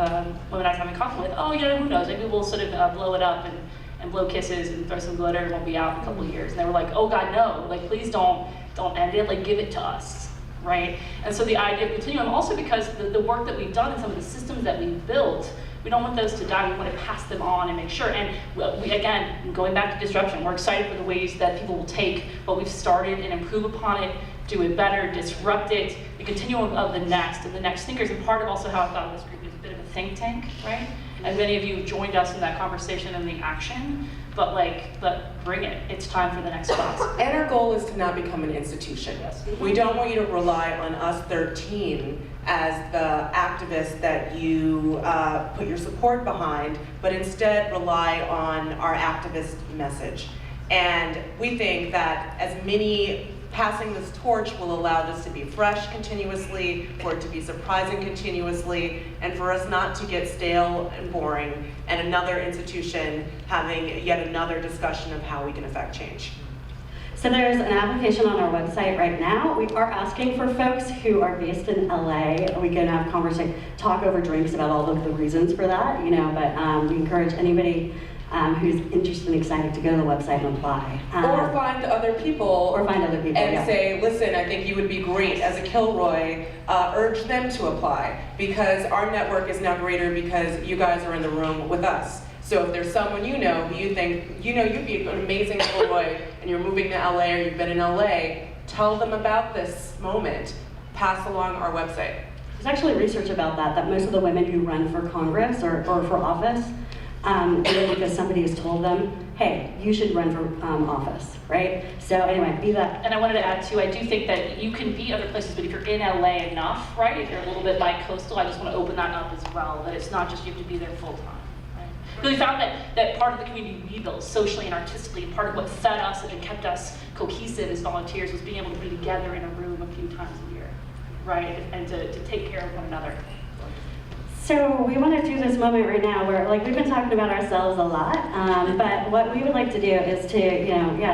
women I was having coffee with, oh, you know, who knows, maybe we'll sort of blow it up and blow kisses and throw some glitter and we'll be out in a couple of years. And they were like, oh God, no, like please don't end it, like give it to us, right? And so the idea of continuum, also because the work that we've done and some of the systems that we've built, we don't want those to die, we want to pass them on and make sure. And we, again, going back to disruption, we're excited for the ways that people will take what we've started and improve upon it, do it better, disrupt it, the continuum of the next and the next thinkers. And part of also how I thought of this group is a bit of a think tank, right? And many of you joined us in that conversation and the action, but bring it. It's time for the next class.
And our goal is to not become an institution.
Yes.
We don't want you to rely on us 13 as the activists that you put your support behind, but instead rely on our activist message. And we think that as many passing this torch will allow this to be fresh continuously, for it to be surprising continuously, and for us not to get stale and boring, and another institution having yet another discussion of how we can affect change.
So there's an application on our website right now. We are asking for folks who are based in LA. We can have talk over drinks about all of the reasons for that, but we encourage anybody who's interested and excited to go to the website and apply.
Or find other people.
And
yeah. Say, listen, I think you would be great as a Kilroy. Urge them to apply, because our network is now greater because you guys are in the room with us. So if there's someone you know who you think, you'd be an amazing Kilroy and you're moving to LA or you've been in LA, tell them about this moment. Pass along our website.
There's actually research about that most of the women who run for Congress or for office, because somebody has told them, hey, you should run for office, right? So anyway, be that.
And I wanted to add too, I do think that you can be other places, but if you're in LA enough, right? If you're a little bit bi-coastal, I just want to open that up as well, that it's not just you have to be there full time. Because we found that part of the community we built socially and artistically, and part of what fed us and kept us cohesive as volunteers was being able to be together in a room a few times a year, right? And to take care of one another.
So we want to do this moment right now where, we've been talking about ourselves a lot, but what we would like to do is to,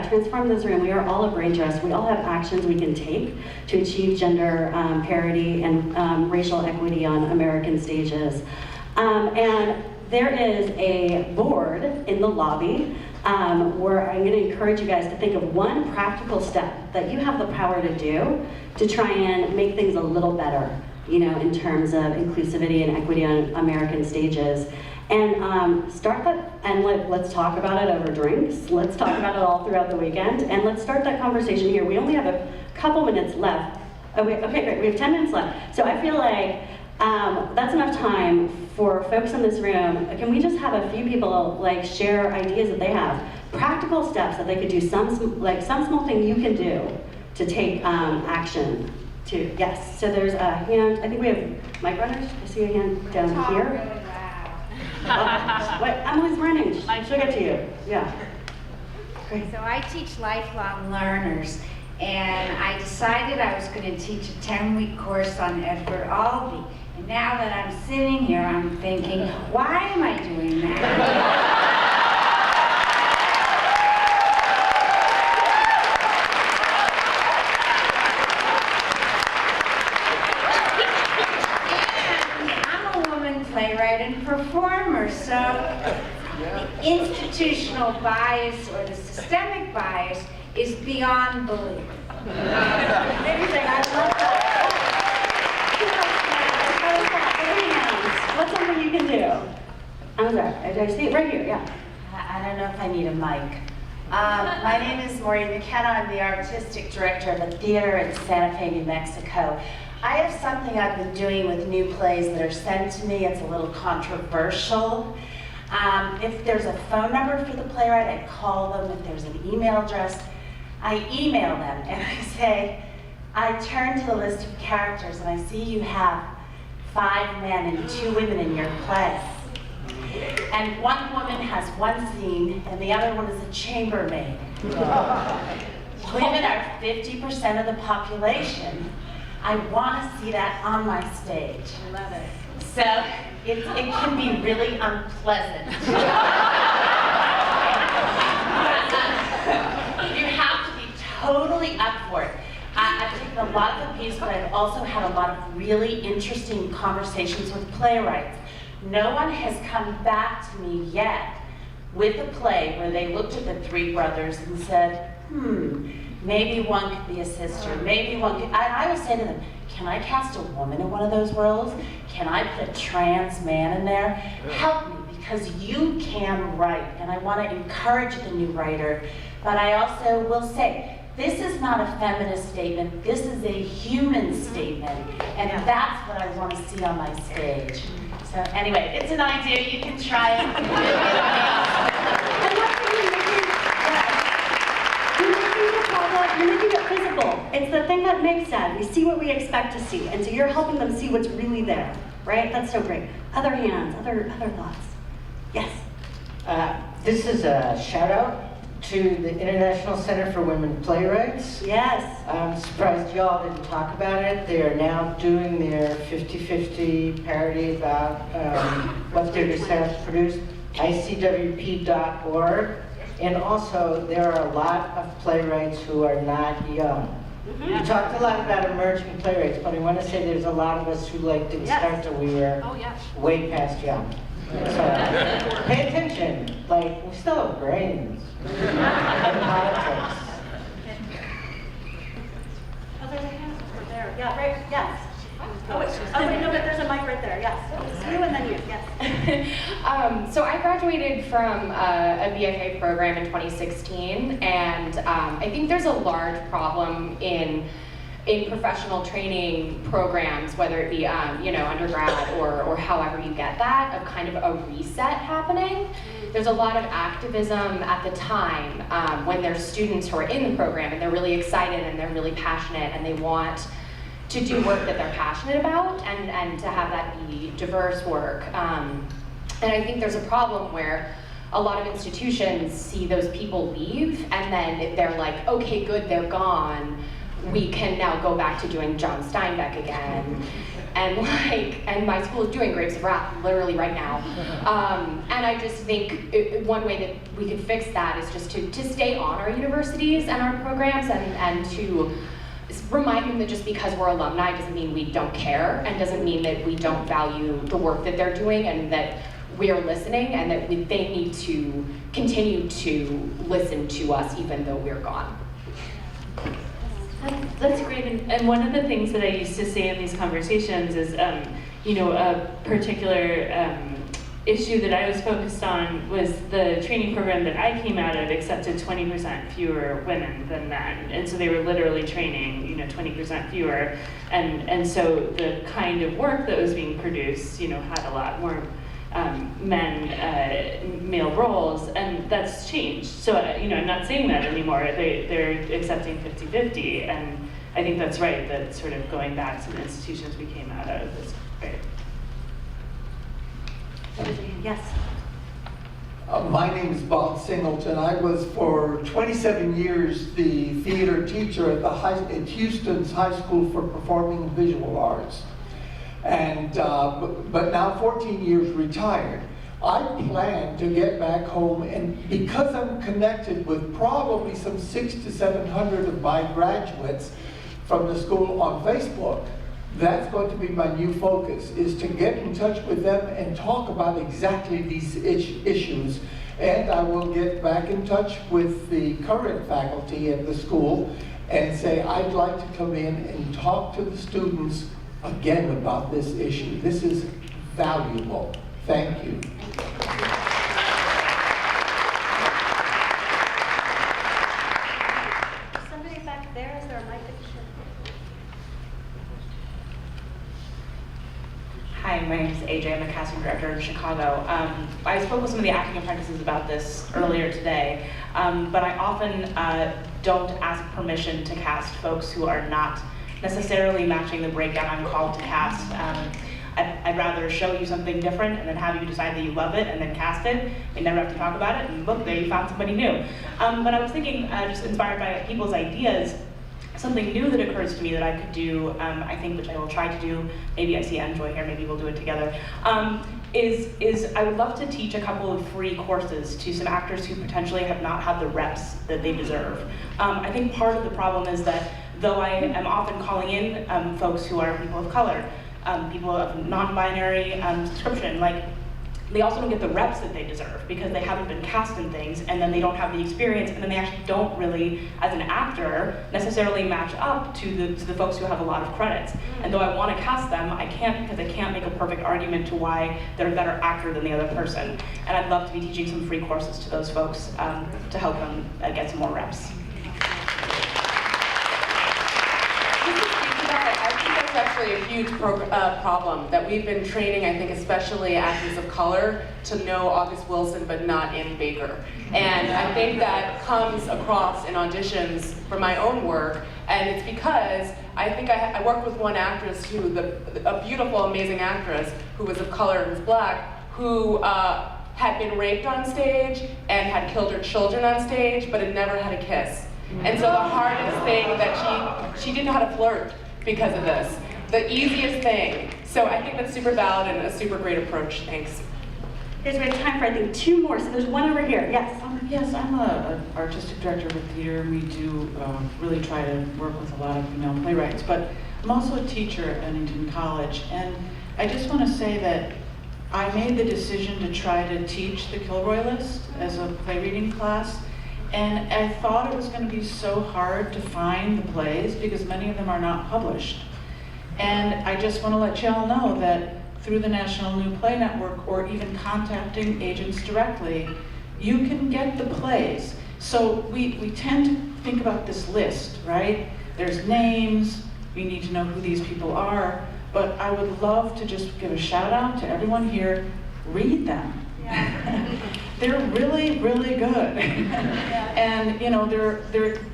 transform this room. We are all a brain trust. We all have actions we can take to achieve gender parity and racial equity on American stages. And there is a board in the lobby where I'm going to encourage you guys to think of one practical step that you have the power to do to try and make things a little better, in terms of inclusivity and equity on American stages. And start that, and let's talk about it over drinks. Let's talk about it all throughout the weekend, and let's start that conversation here. We only have a couple minutes left. Okay, great, we have 10 minutes left. So I feel like that's enough time for folks in this room. Can we just have a few people share ideas that they have, practical steps that they could do, some small thing you can do to take action. Yes. So there's a hand. I think we have mic runners. I see a hand down here.
Really loud.
Wait, Emily's running. She'll get to you. Yeah. Great.
So I teach lifelong learners, and I decided I was going to teach a 10-week course on Edward Albee. And now that I'm sitting here, I'm thinking, why am I doing that? Playwright and performer, so the institutional bias or the systemic bias is beyond belief.
Everything, I love that. What's something you can do? I'm sorry, I see it right here, yeah.
I don't know if I need a mic. My name is Maureen McKenna. I'm the artistic director of a theater in Santa Fe, New Mexico. I have something I've been doing with new plays that are sent to me. It's a little controversial. If there's a phone number for the playwright, I call them. If there's an email address, I email them and I say, I turn to the list of characters and I see you have 5 men and 2 women in your play. And one woman has one scene and the other one is a chambermaid. Women are 50% of the population. I want to see that on my stage.
I love it.
So it can be really unpleasant. You have to be totally up for it. I've taken a lot of the piece, but I've also had a lot of really interesting conversations with playwrights. No one has come back to me yet with a play where they looked at the 3 brothers and said, maybe one could be a sister, maybe one could, I always say to them, can I cast a woman in one of those roles? Can I put a trans man in there? Help me, because you can write, and I want to encourage the new writer, but I also will say, this is not a feminist statement, this is a human statement, and that's what I want to see on my stage. So anyway, it's an idea, you can try it.
And that's you're making it visible. It's the thing that makes sad. We see what we expect to see, and so you're helping them see what's really there, right? That's so great. Other hands, other thoughts. Yes.
This is a shout out to the International Center for Women Playwrights.
Yes.
I'm surprised y'all didn't talk about it. They are now doing their 50-50 parody about what they're self-produced, icwp.org. And also, there are a lot of playwrights who are not young. We talked a lot about emerging playwrights, but I want to say there's a lot of us who didn't start till we were way past young. So pay attention. We still have brains and politics.
Oh, there's a hand over there. Yeah, right. Yes. Oh, wait, no, but there's a mic right there. Yes. You and then you. Yes.
So I graduated from a BFA program in 2016, and I think there's a large problem in professional training programs, whether it be undergrad or however you get that, of kind of a reset happening. There's a lot of activism at the time when there's students who are in the program and they're really excited and they're really passionate and they want to do work that they're passionate about and to have that be diverse work. And I think there's a problem where a lot of institutions see those people leave and then they're like, okay, good, they're gone. We can now go back to doing John Steinbeck again. And my school is doing Grapes of Wrath literally right now. And I just think one way that we could fix that is just to stay on our universities and our programs and to remind them that just because we're alumni doesn't mean we don't care and doesn't mean that we don't value the work that they're doing and that we're listening and that they need to continue to listen to us even though we're gone.
That's great, and one of the things that I used to say in these conversations is, a particular issue that I was focused on was the training program that I came out of accepted 20% fewer women than men, and so they were literally training, 20% fewer, and so the kind of work that was being produced, had a lot more male roles, and that's changed. So, I'm not saying that anymore. They're accepting 50-50, and I think that's right, that sort of going back to the institutions we came out of is great.
Yes.
My name is Bob Singleton. I was for 27 years the theater teacher at Houston's High School for Performing and Visual Arts. And but now 14 years retired. I plan to get back home, and because I'm connected with probably some 600 to 700 of my graduates from the school on Facebook, that's going to be my new focus, is to get in touch with them and talk about exactly these issues. And I will get back in touch with the current faculty at the school and say, I'd like to come in and talk to the students again about this issue. This is valuable. Thank you.
Somebody back there, is there a mic that you should?
Hi, my name is AJ. I'm a casting director in Chicago. I spoke with some of the acting apprentices about this earlier today, but I often don't ask permission to cast folks who are not necessarily matching the breakdown I'm called to cast. I'd rather show you something different and then have you decide that you love it and then cast it. We never have to talk about it, and look, there you found somebody new. But I was thinking, just inspired by people's ideas, something new that occurs to me that I could do, I think, which I will try to do, maybe I see Enjoy here, maybe we'll do it together, is I would love to teach a couple of free courses to some actors who potentially have not had the reps that they deserve. I think part of the problem is that though I am often calling in folks who are people of color, people of non-binary description, they also don't get the reps that they deserve because they haven't been cast in things, and then they don't have the experience, and then they actually don't really, as an actor, necessarily match up to the folks who have a lot of credits. And though I want to cast them, I can't, because I can't make a perfect argument to why they're a better actor than the other person. And I'd love to be teaching some free courses to those folks to help them get some more reps.
is actually a huge problem that we've been training, I think, especially actors of color to know August Wilson but not Annie Baker. And I think that comes across in auditions for my own work, and it's because I think I worked with one actress who, a beautiful, amazing actress who was of color and was black, who had been raped on stage and had killed her children on stage, but had never had a kiss. And so the hardest thing that she didn't know how to flirt because of this. The easiest thing. So I think that's super valid and a super great approach. Thanks.
Guys, we have time for, I think, 2 more. So there's one over here. Yes.
Yes, I'm an artistic director of a theater, and we do really try to work with a lot of female playwrights. But I'm also a teacher at Bennington College, and I just want to say that I made the decision to try to teach the Kilroy list as a play reading class. And I thought it was going to be so hard to find the plays because many of them are not published. And I just want to let you all know that through the National New Play Network or even contacting agents directly, you can get the plays. So we tend to think about this list, right? There's names, we need to know who these people are, but I would love to just give a shout out to everyone here, read them. Yeah. They're really, really good. And you know,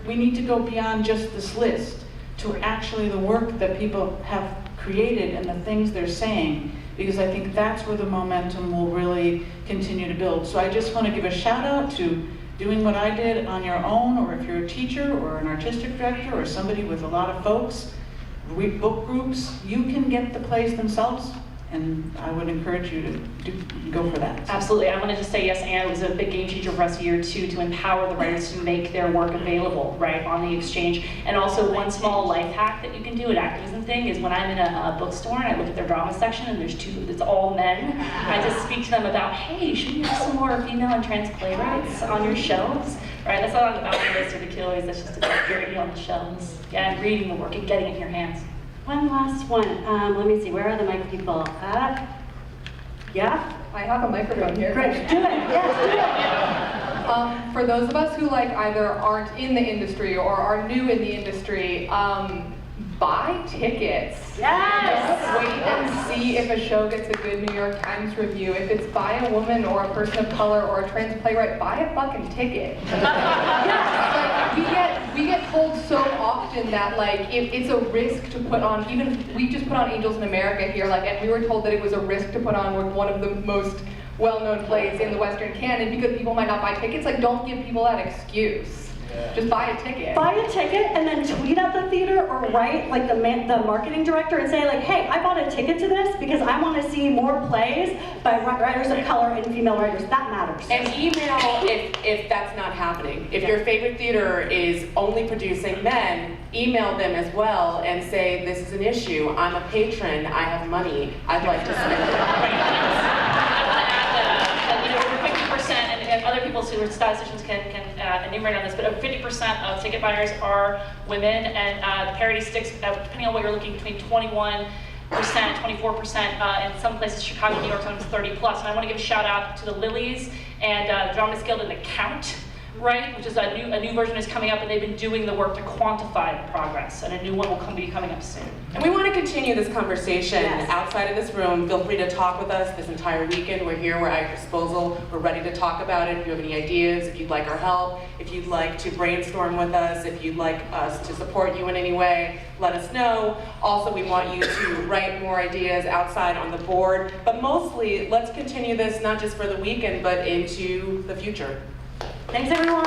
we need to go beyond just this list to actually the work that people have created and the things they're saying, because I think that's where the momentum will really continue to build. So I just want to give a shout out to doing what I did on your own, or if you're a teacher or an artistic director or somebody with a lot of folks, read book groups, you can get the plays themselves. And I would encourage you to go for that.
Absolutely. I want to just say yes, and it was a big game changer for us year 2 to empower the writers to make their work available, right, on the exchange. And also one small life hack that you can do, an activism thing, is when I'm in a bookstore and I look at their drama section and there's 2, it's all men, I just speak to them about, hey, shouldn't you have some more female and trans playwrights on your shelves? Right, that's not about the list or the Kilroys, that's just about getting on the shelves. Yeah, and reading the work and getting it in your hands.
One last one. Let me see. Where are the mic people? Yeah?
I have a microphone here.
Great. Do it. Yes, do it.
For those of us who either aren't in the industry or are new in the industry, buy tickets.
Yes!
Don't wait and see if a show gets a good New York Times review. If it's by a woman or a person of color or a trans playwright, buy a fucking ticket. We get told so often that it's a risk to put on, even we just put on Angels in America here, and we were told that it was a risk to put on one of the most well-known plays in the Western canon because people might not buy tickets. Don't give people that excuse. Yeah. Just buy a ticket.
Buy a ticket and then tweet at the theater or write the marketing director and say hey, I bought a ticket to this because I want to see more plays by writers of color and female writers. That matters.
And email if that's not happening. If your favorite theater is only producing men, email them as well and say, this is an issue. I'm a patron. I have money. I'd like to spend it.
And other people who are statisticians can enumerate on this, but over 50% of ticket buyers are women, and parity sticks, depending on what you're looking, between 21%, 24%, in some places, Chicago, New York, sometimes 30 plus. And I want to give a shout out to the Lilies and the Dramatists Guild and the Count, right, which is a new version is coming up, and they've been doing the work to quantify the progress, and a new one will be coming up soon.
And we want to continue this conversation outside of this room. Feel free to talk with us this entire weekend. We're here, we're at your disposal. We're ready to talk about it. If you have any ideas, if you'd like our help, if you'd like to brainstorm with us, if you'd like us to support you in any way, let us know. Also, we want you to write more ideas outside on the board. But mostly, let's continue this not just for the weekend, but into the future.
Thanks, everyone.